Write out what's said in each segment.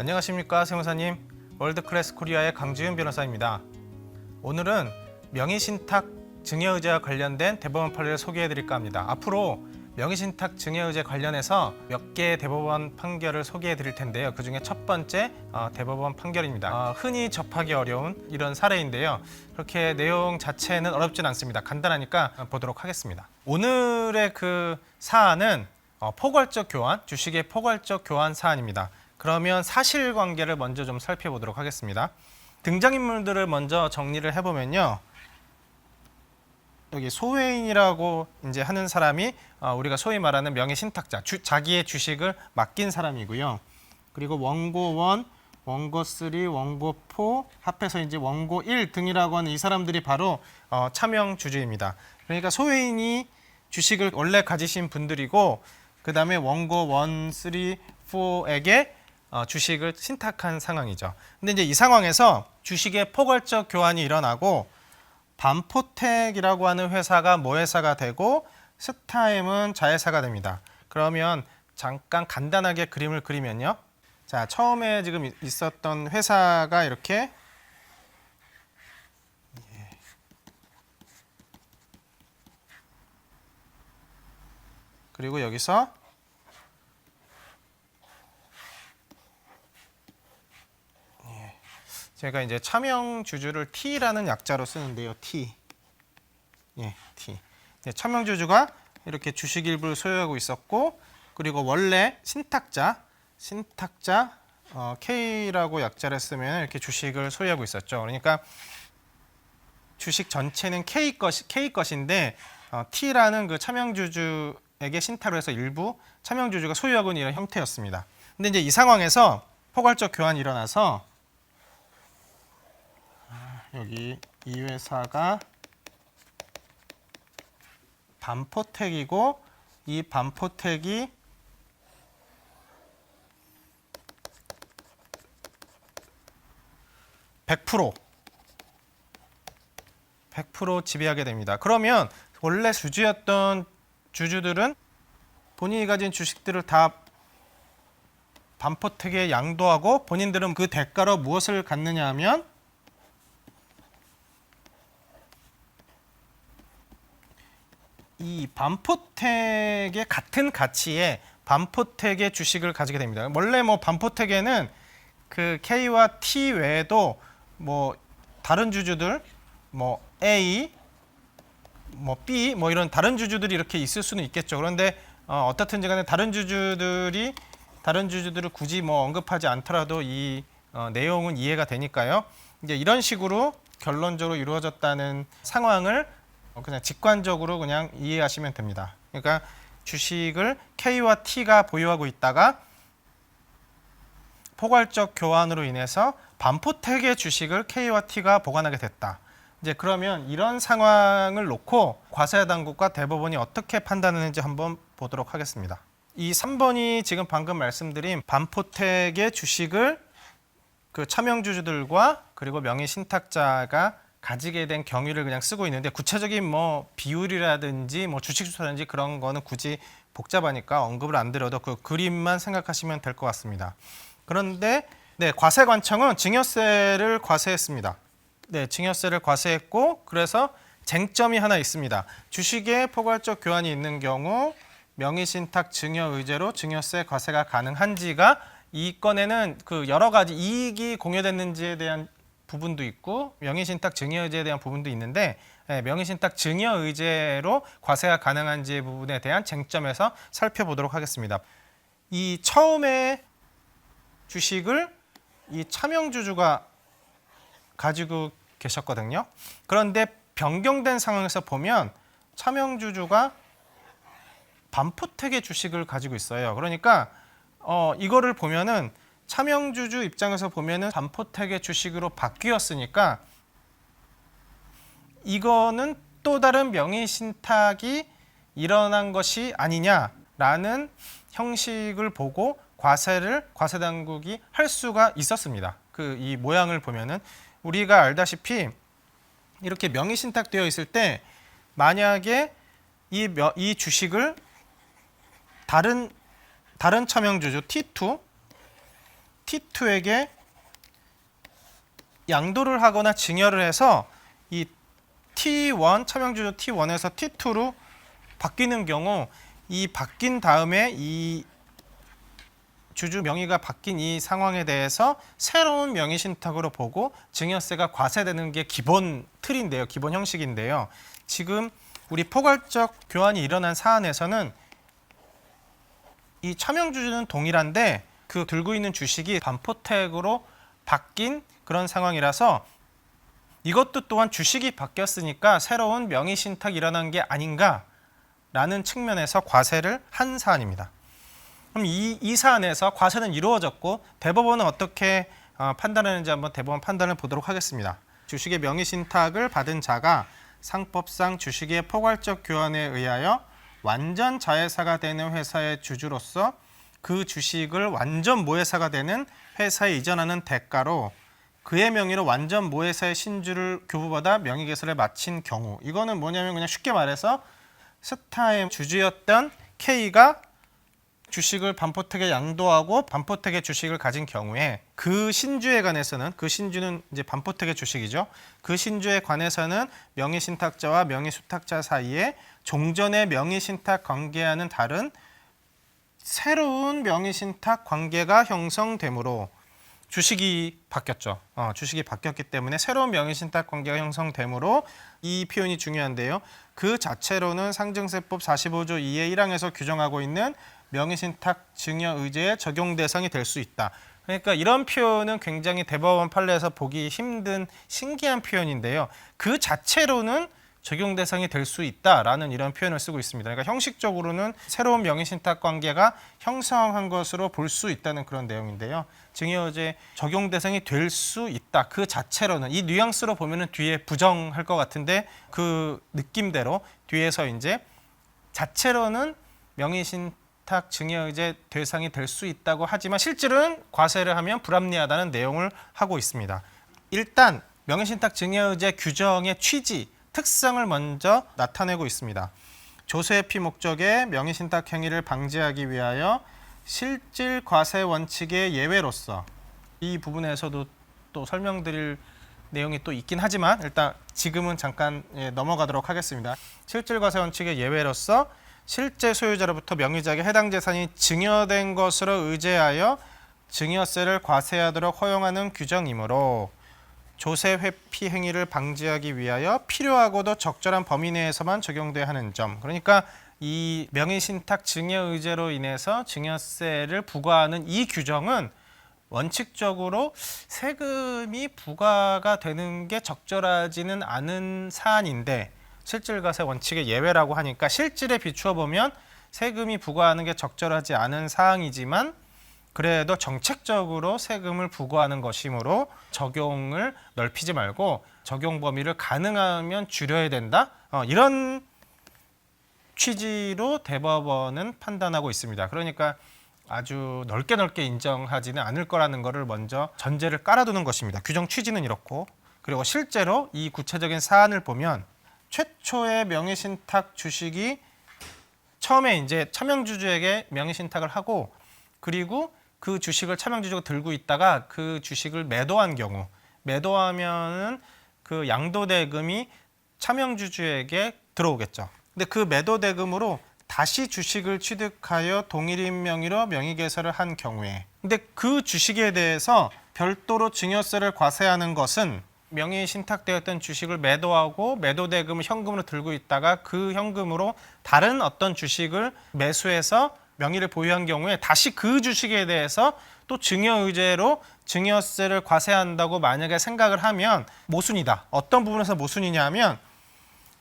안녕하십니까 세무사님, 월드클래스 코리아의 강지윤 변호사입니다. 오늘은 명의신탁 증여의제와 관련된 대법원 판례를 소개해 드릴까 합니다. 앞으로 명의신탁 증여의제 관련해서 몇 개의 대법원 판결을 소개해 드릴 텐데요. 그 중에 첫 번째 대법원 판결입니다. 흔히 접하기 어려운 이런 사례인데요. 그렇게 내용 자체는 어렵진 않습니다. 간단하니까 보도록 하겠습니다. 오늘의 그 사안은 포괄적 교환, 주식의 포괄적 교환 사안입니다. 그러면 사실관계를 먼저 좀 살펴보도록 하겠습니다. 등장인물들을 먼저 정리를 해보면요. 여기 소외인이라고 이제 하는 사람이 우리가 소위 말하는 명의신탁자, 자기의 주식을 맡긴 사람이고요. 그리고 원고 1, 원고 3, 원고 4 합해서 이제 원고 1 등이라고 하는 이 사람들이 바로 차명주주입니다. 그러니까 소외인이 주식을 원래 가지신 분들이고 그 다음에 원고 1, 3, 4에게 주식을 신탁한 상황이죠. 근데 이제 이 상황에서 주식의 포괄적 교환이 일어나고 반포텍이라고 하는 회사가 모회사가 되고 스타엠은 자회사가 됩니다. 그러면 잠깐 간단하게 그림을 그리면요. 자, 처음에 지금 있었던 회사가 이렇게 그리고 여기서 제가 이제 차명주주를 T라는 약자로 쓰는데요. T. T. 차명주주가 이렇게 주식 일부를 소유하고 있었고, 그리고 원래 신탁자 K라고 약자를 쓰면 이렇게 주식을 소유하고 있었죠. 그러니까 주식 전체는 K 것인데 T라는 그 차명주주에게 신탁을 해서 일부 차명주주가 소유하고 있는 이런 형태였습니다. 근데 이제 이 상황에서 포괄적 교환이 일어나서 여기 이 회사가 반포텍이고 이 반포텍이 (100% 지배하게 됩니다. 그러면 원래 주주였던 주주들은 본인이 가진 주식들을 다 반포텍에 양도하고 본인들은 그 대가로 무엇을 갖느냐 하면 이 반포텍의 같은 가치의 반포텍의 주식을 가지게 됩니다. 원래 뭐 반포텍에는 그 K와 T 외에도 뭐 다른 주주들 뭐 A, 뭐 B 뭐 이런 다른 주주들이 이렇게 있을 수는 있겠죠. 그런데 어떻든지 간에 다른 주주들을 굳이 뭐 언급하지 않더라도 이 내용은 이해가 되니까요. 이제 이런 식으로 결론적으로 이루어졌다는 상황을 그냥 직관적으로 그냥 이해하시면 됩니다. 그러니까 주식을 K와 T가 보유하고 있다가 포괄적 교환으로 인해서 반포텍의 주식을 K와 T가 보관하게 됐다. 이제 그러면 이런 상황을 놓고 과세당국과 대법원이 어떻게 판단하는지 한번 보도록 하겠습니다. 이 3번이 지금 방금 말씀드린 반포텍의 주식을 그 차명주주들과 그리고 명의신탁자가 가지게 된 경위를 그냥 쓰고 있는데 구체적인 뭐 비율이라든지 뭐 주식 수라든지 그런 거는 굳이 복잡하니까 언급을 안 드려도 그 그림만 생각하시면 될 것 같습니다. 그런데 과세관청은 증여세를 과세했습니다. 증여세를 과세했고 그래서 쟁점이 하나 있습니다. 주식의 포괄적 교환이 있는 경우 명의신탁 증여의제로 증여세 과세가 가능한지가 이 건에는 그 여러 가지 이익이 공유됐는지에 대한 부분도 있고 명의신탁 증여의제에 대한 부분도 있는데 명의신탁 증여의제로 과세가 가능한지 부분에 대한 쟁점에서 살펴보도록 하겠습니다. 이 처음에 주식을 이 차명주주가 가지고 계셨거든요. 그런데 변경된 상황에서 보면 차명주주가 반포텍의 주식을 가지고 있어요. 그러니까 이거를 보면은 차명주주 입장에서 보면은 반포텍의 주식으로 바뀌었으니까 이거는 또 다른 명의신탁이 일어난 것이 아니냐라는 형식을 보고 과세당국이 할 수가 있었습니다. 이 모양을 보면은 우리가 알다시피 이렇게 명의신탁되어 있을 때 만약에 이 주식을 다른 차명주주 T2 T2에게 양도를 하거나 증여를 해서 이 T1 차명주주 T1에서 T2로 바뀌는 경우 이 바뀐 다음에 이 주주 명의가 바뀐 이 상황에 대해서 새로운 명의 신탁으로 보고 증여세가 과세되는 게 기본 틀인데요. 기본 형식인데요. 지금 우리 포괄적 교환이 일어난 사안에서는 이 차명주주는 동일한데 그 들고 있는 주식이 반포택으로 바뀐 그런 상황이라서 이것도 또한 주식이 바뀌었으니까 새로운 명의 신탁이 일어난 게 아닌가라는 측면에서 과세를 한 사안입니다. 그럼 이 사안에서 과세는 이루어졌고 대법원은 어떻게 판단하는지 한번 대법원 판단을 보도록 하겠습니다. 주식의 명의 신탁을 받은 자가 상법상 주식의 포괄적 교환에 의하여 완전 자회사가 되는 회사의 주주로서 그 주식을 완전 모회사가 되는 회사에 이전하는 대가로 그의 명의로 완전 모회사의 신주를 교부받아 명의개설을 마친 경우, 이거는 뭐냐면 그냥 쉽게 말해서 스타의 주주였던 K가 주식을 반포택에 양도하고 반포택의 주식을 가진 경우에 그 신주에 관해서는, 그 신주는 이제 반포택의 주식이죠. 그 신주에 관해서는 명의신탁자와 명의수탁자 사이에 종전의 명의신탁 관계와는 다른 새로운 명의신탁 관계가 형성되므로 주식이 바뀌었죠. 주식이 바뀌었기 때문에 새로운 명의신탁 관계가 형성되므로 이 표현이 중요한데요. 그 자체로는 상증세법 45조 2의 1항에서 규정하고 있는 명의신탁 증여 의제의 적용 대상이 될 수 있다. 그러니까 이런 표현은 굉장히 대법원 판례에서 보기 힘든 신기한 표현인데요. 그 자체로는 적용 대상이 될 수 있다라는 이런 표현을 쓰고 있습니다. 그러니까 형식적으로는 새로운 명의신탁 관계가 형성한 것으로 볼 수 있다는 그런 내용인데요. 증여의제 적용 대상이 될 수 있다. 그 자체로는, 이 뉘앙스로 보면은 뒤에 부정할 것 같은데 그 느낌대로 뒤에서 이제 자체로는 명의신탁 증여의제 대상이 될 수 있다고 하지만 실제로는 과세를 하면 불합리하다는 내용을 하고 있습니다. 일단 명의신탁 증여의제 규정의 취지, 특성을 먼저 나타내고 있습니다. 조세피 목적의 명의신탁 행위를 방지하기 위하여 실질 과세 원칙의 예외로서, 이 부분에서도 또 설명드릴 내용이 또 있긴 하지만 일단 지금은 잠깐 넘어가도록 하겠습니다. 실질 과세 원칙의 예외로서 실제 소유자로부터 명의자에게 해당 재산이 증여된 것으로 의제하여 증여세를 과세하도록 허용하는 규정이므로 조세 회피 행위를 방지하기 위하여 필요하고도 적절한 범위 내에서만 적용돼야 하는 점. 그러니까 이 명의신탁 증여 의제로 인해서 증여세를 부과하는 이 규정은 원칙적으로 세금이 부과가 되는 게 적절하지는 않은 사안인데 실질과세 원칙의 예외라고 하니까 실질에 비추어 보면 세금이 부과하는 게 적절하지 않은 사항이지만 그래도 정책적으로 세금을 부과하는 것이므로 적용을 넓히지 말고 적용 범위를 가능하면 줄여야 된다. 이런 취지로 대법원은 판단하고 있습니다. 그러니까 아주 넓게 인정하지는 않을 거라는 것을 먼저 전제를 깔아두는 것입니다. 규정 취지는 이렇고, 그리고 실제로 이 구체적인 사안을 보면 최초의 명의신탁 주식이 처음에 이제 차명주주에게 명의신탁을 하고 그리고 그 주식을 차명주주가 들고 있다가 그 주식을 매도한 경우, 매도하면은 그 양도대금이 차명주주에게 들어오겠죠. 근데 그 매도대금으로 다시 주식을 취득하여 동일인 명의로 명의개설을 한 경우에, 근데 그 주식에 대해서 별도로 증여세를 과세하는 것은 명의 신탁되었던 주식을 매도하고 매도대금을 현금으로 들고 있다가 그 현금으로 다른 어떤 주식을 매수해서 명의를 보유한 경우에 다시 그 주식에 대해서 또 증여의제로 증여세를 과세한다고 만약에 생각을 하면 모순이다. 어떤 부분에서 모순이냐 하면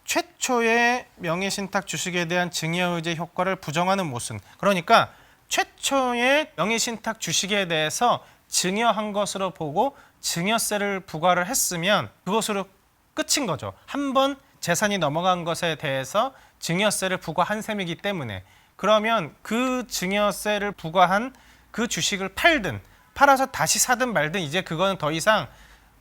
최초의 명의신탁 주식에 대한 증여의제 효과를 부정하는 모순. 그러니까 최초의 명의신탁 주식에 대해서 증여한 것으로 보고 증여세를 부과를 했으면 그것으로 끝인 거죠. 한번 재산이 넘어간 것에 대해서 증여세를 부과한 셈이기 때문에, 그러면 그 증여세를 부과한 그 주식을 팔든 팔아서 다시 사든 말든 이제 그거는 더 이상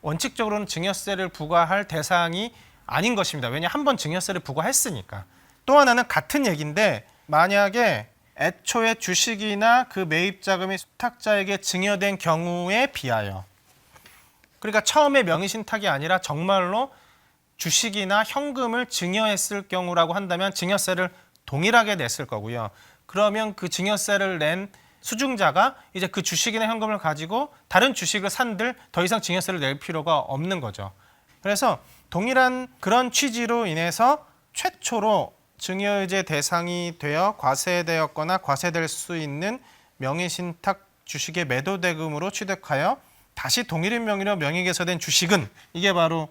원칙적으로는 증여세를 부과할 대상이 아닌 것입니다. 왜냐, 한번 증여세를 부과했으니까. 또 하나는 같은 얘기인데 만약에 애초에 주식이나 그 매입 자금이 수탁자에게 증여된 경우에 비하여. 그러니까 처음에 명의신탁이 아니라 정말로 주식이나 현금을 증여했을 경우라고 한다면 증여세를 동일하게 냈을 거고요. 그러면 그 증여세를 낸 수증자가 이제 그 주식이나 현금을 가지고 다른 주식을 산들 더 이상 증여세를 낼 필요가 없는 거죠. 그래서 동일한 그런 취지로 인해서 최초로 증여의제 대상이 되어 과세되었거나 과세될 수 있는 명의신탁 주식의 매도대금으로 취득하여 다시 동일인 명의로 명의개설된 주식은 이게 바로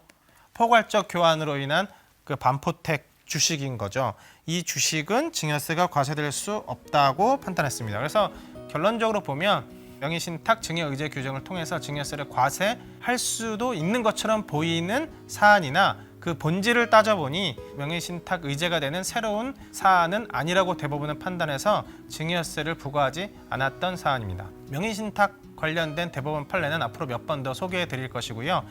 포괄적 교환으로 인한 그 반포택 주식인 거죠. 이 주식은 증여세가 과세될 수 없다고 판단했습니다. 그래서 결론적으로 보면 명의신탁 증여의제 규정을 통해서 증여세를 과세할 수도 있는 것처럼 보이는 사안이나 그 본질을 따져보니 명의신탁 의제가 되는 새로운 사안은 아니라고 대법원은 판단해서 증여세를 부과하지 않았던 사안입니다. 명의신탁 관련된 대법원 판례는 앞으로 몇 번 더 소개해 드릴 것이고요.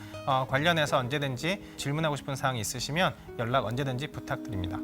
관련해서 언제든지 질문하고 싶은 사항이 있으시면 연락 언제든지 부탁드립니다.